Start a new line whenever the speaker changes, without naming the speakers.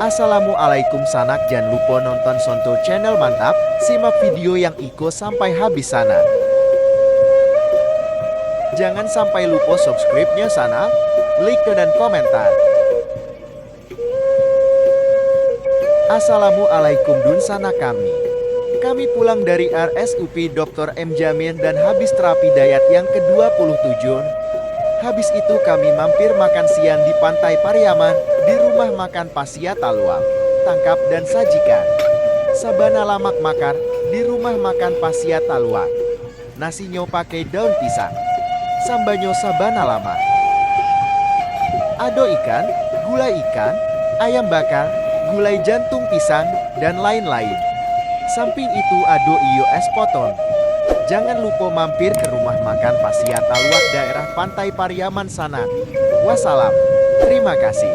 Assalamualaikum sanak, jangan lupa nonton Sonto channel mantap, simak video yang Iko sampai habis sana. Jangan sampai lupa subscribe-nya sana, like dan komentar. Assalamualaikum dun sana kami. Kami pulang dari RSUP Dr. M. Jamin dan habis terapi diet yang ke-27. Habis itu kami mampir makan siang di Pantai Pariaman, di rumah makan Pasia Taluang, tangkap dan sajikan. Sabana lamak makar, di rumah makan Pasia Taluang. Nasinya pakai daun pisang. Sambanyo sabana lama. Ado ikan, gulai ikan, ayam bakar, gulai jantung pisang, dan lain-lain. Samping itu ado iyo es poton. Jangan lupa mampir ke rumah makan Pasia Taluak daerah Pantai Pariaman sana. Wassalam. Terima kasih.